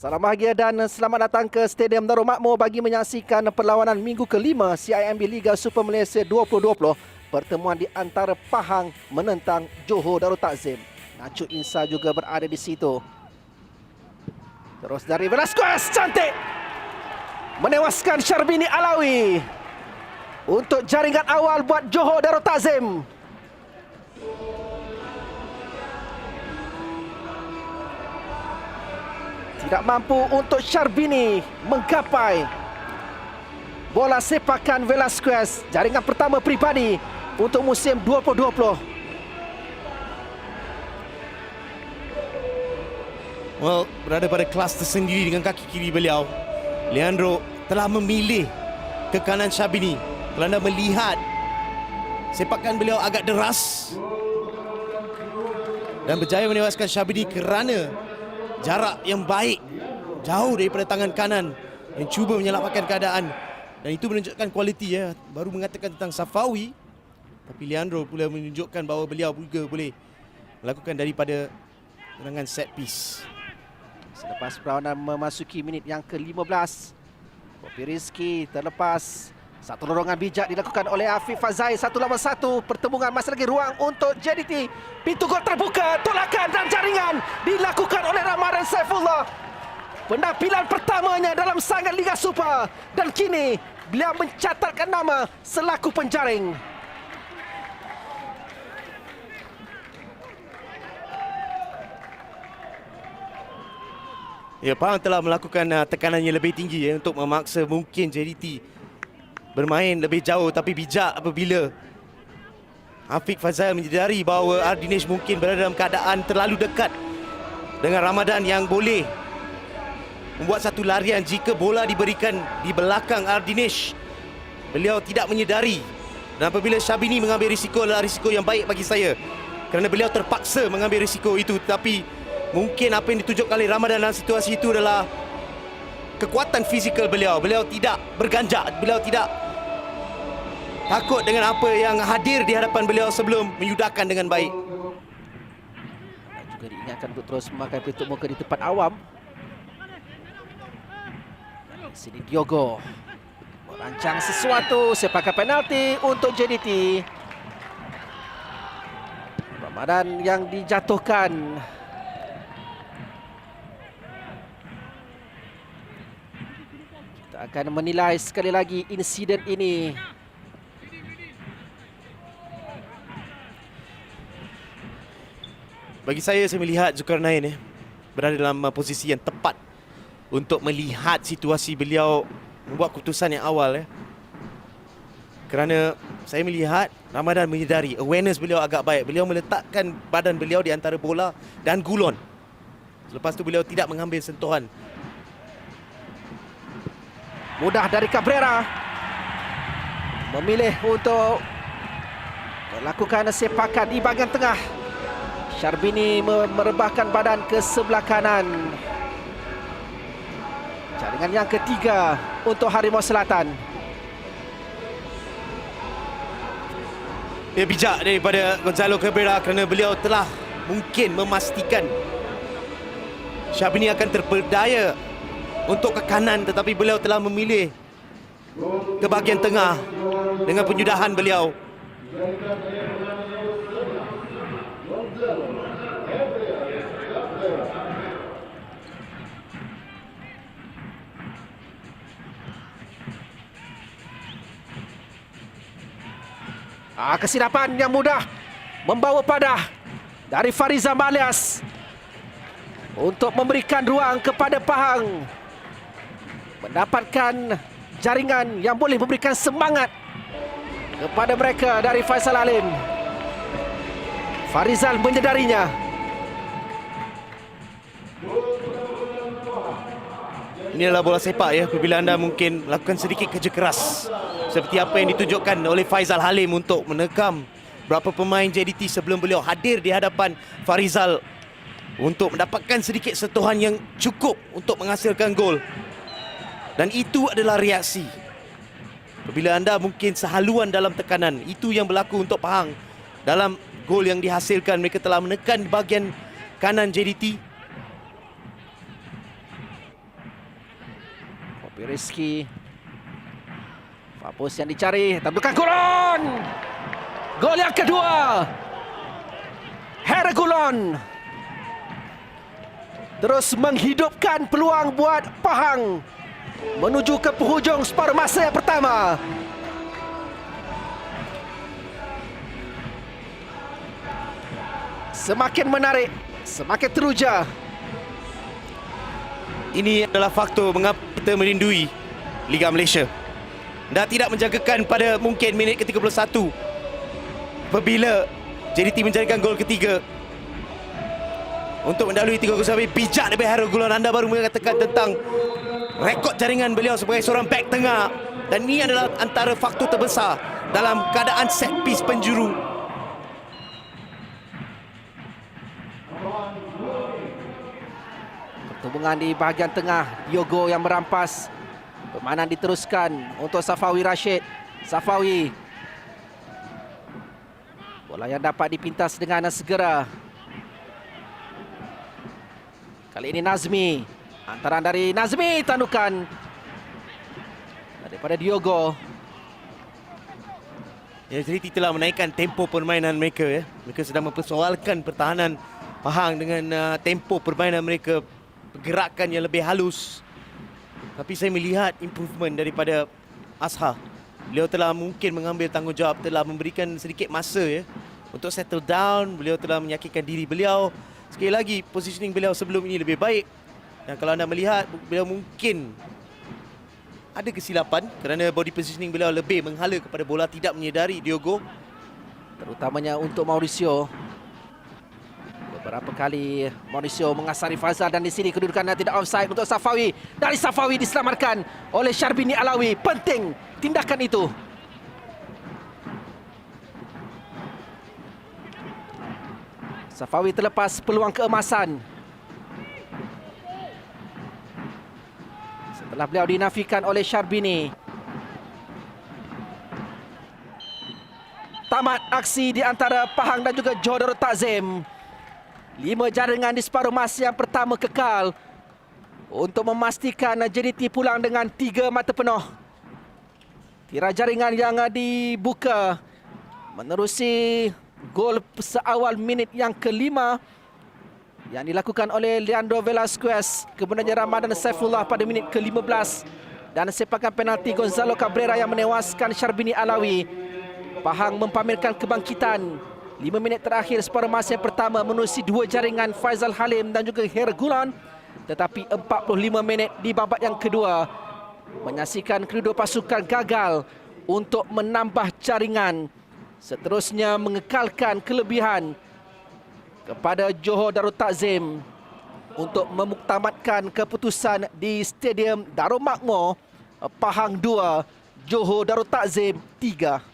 Salam bahagia dan selamat datang ke Stadium Darul Makmur bagi menyaksikan perlawanan minggu kelima CIMB Liga Super Malaysia 2020. Pertemuan di antara Pahang menentang Johor Darul Takzim. Nacho Insa juga berada di situ. Terus dari Velasquez, cantik! Menewaskan Syarbini Alawi. Untuk jaringan awal buat Johor Darul Takzim. Tidak mampu untuk Syarbini menggapai bola sepakan Velasquez. Jaringan pertama peribadi untuk musim 2020. Well, berada pada kelas tersendiri dengan kaki kiri beliau. Leandro telah memilih ke kanan Syarbini kerana melihat sepakan beliau agak deras dan berjaya menewaskan Syarbini kerana jarak yang baik jauh daripada tangan kanan yang cuba menyelamatkan keadaan, dan itu menunjukkan kualiti ya. Baru mengatakan tentang Safawi, tapi Leandro pula menunjukkan bahawa beliau juga boleh melakukan daripada serangan set piece. Selepas perlawanan memasuki minit yang ke-15, Bobby Rizky terlepas. Satu lorongan bijak dilakukan oleh Afiq Fazai. 1 lawan 1. Pertemuan masih lagi ruang untuk JDT. Pintu gol terbuka. Tolakan dan jaringan dilakukan oleh Ramadan Saifullah. Penampilan pertamanya dalam sangat Liga Super. Dan kini beliau mencatatkan nama selaku penjaring. Ya, Pahang telah melakukan tekanan yang lebih tinggi ya, untuk memaksa mungkin JDT bermain lebih jauh, tapi bijak apabila Afiq Fazal menyedari bahawa Ardinesh mungkin berada dalam keadaan terlalu dekat dengan Ramadan yang boleh membuat satu larian jika bola diberikan di belakang Ardinesh. Beliau tidak menyedari, dan apabila Syarbini mengambil risiko adalah risiko yang baik bagi saya kerana beliau terpaksa mengambil risiko itu. Tapi mungkin apa yang ditunjukkan oleh Ramadan dalam situasi itu adalah kekuatan fizikal beliau. Beliau tidak berganjak, beliau tidak takut dengan apa yang hadir di hadapan beliau sebelum menyudahkan dengan baik. Dan juga diingatkan untuk terus memakai pelitup muka di tempat awam. Dan di sini Diogo merancang sesuatu. Sepakan penalti untuk JDT. Ramadan yang dijatuhkan. Kita akan menilai sekali lagi insiden ini. Bagi saya melihat Zulkarnain berada dalam posisi yang tepat untuk melihat situasi beliau membuat keputusan yang awal. Kerana saya melihat Ramadan menyedari, awareness beliau agak baik. Beliau meletakkan badan beliau di antara bola dan gulon. Selepas itu beliau tidak mengambil sentuhan. Mudah dari Cabrera. Memilih untuk melakukan sepakan di bahagian tengah. Syarbini merebahkan badan ke sebelah kanan. Jaringan yang ketiga untuk Harimau Selatan. Dia bijak daripada Gonzalo Cabrera kerana beliau telah mungkin memastikan Syarbini akan terperdaya untuk ke kanan, tetapi beliau telah memilih ke bahagian tengah dengan penyudahan beliau. Kesilapan yang mudah membawa padah dari Farizal Malias untuk memberikan ruang kepada Pahang mendapatkan jaringan yang boleh memberikan semangat kepada mereka dari Faisal Alim. Farizal menyedarinya. Ini adalah bola sepak ya, apabila anda mungkin lakukan sedikit kerja keras seperti apa yang ditunjukkan oleh Faisal Halim untuk menekam beberapa pemain JDT sebelum beliau hadir di hadapan Farizal untuk mendapatkan sedikit sentuhan yang cukup untuk menghasilkan gol. Dan itu adalah reaksi apabila anda mungkin sehaluan dalam tekanan. Itu yang berlaku untuk Pahang dalam gol yang dihasilkan. Mereka telah menekan bahagian kanan JDT. Bobby Rizky. Fokus yang dicari, tabrakan Gulon. Gol yang kedua. Hergulon terus menghidupkan peluang buat Pahang menuju ke penghujung separuh masa yang pertama. Semakin menarik, semakin teruja. Ini adalah faktor mengapa kita merindui Liga Malaysia. Dah tidak menjagakan pada mungkin minit ke-31 apabila JDT menjadikan gol ketiga untuk mendahului 3-0 habis. Bijak daripada Hergulon. Anda baru mengatakan tentang rekod jaringan beliau sebagai seorang back tengah, dan ini adalah antara faktor terbesar dalam keadaan set piece penjuru. Pertembungan di bahagian tengah, Diogo yang merampas. Permainan diteruskan untuk Safawi Rashid. Safawi. Bola yang dapat dipintas dengan segera. Kali ini Nazmi. Antaran dari Nazmi, tandukan daripada Diogo. Ya, JDT telah menaikkan tempo permainan mereka. Ya. Mereka sedang mempersoalkan pertahanan Pahang dengan tempo permainan mereka, pergerakan yang lebih halus. Tapi saya melihat improvement daripada Azhar. Beliau telah mungkin mengambil tanggungjawab, telah memberikan sedikit masa ya untuk settle down. Beliau telah meyakinkan diri beliau. Sekali lagi, positioning beliau sebelum ini lebih baik. Dan kalau anda melihat, beliau mungkin ada kesilapan kerana body positioning beliau lebih menghala kepada bola, tidak menyedari Diogo. Terutamanya untuk Mauricio. Beberapa kali Mauricio mengasari Fazal, dan di sini kedudukan tidak offside untuk Safawi. Dari Safawi diselamatkan oleh Syarbini Alawi. Penting tindakan itu. Safawi terlepas peluang keemasan setelah beliau dinafikan oleh Syarbini. Tamat aksi di antara Pahang dan juga Johor Darul Takzim. 5 jaringan di separuh masa yang pertama kekal untuk memastikan JDT pulang dengan 3 mata penuh. Tirai jaringan yang dibuka menerusi gol seawal minit yang ke-5 yang dilakukan oleh Leandro Velasquez, kemudiannya Ramadan Saifullah pada minit ke-15, dan sepakan penalti Gonzalo Cabrera yang menewaskan Syarbini Alawi. Pahang mempamerkan kebangkitan. 5 minit terakhir separuh masa yang pertama menerusi 2 jaringan Faizal Halim dan juga Hergulon. Tetapi 45 minit di babak yang kedua menyaksikan kedua pasukan gagal untuk menambah jaringan. Seterusnya mengekalkan kelebihan kepada Johor Darul Takzim untuk memuktamadkan keputusan di Stadium Darul Makmur. Pahang 2, Johor Darul Takzim 3.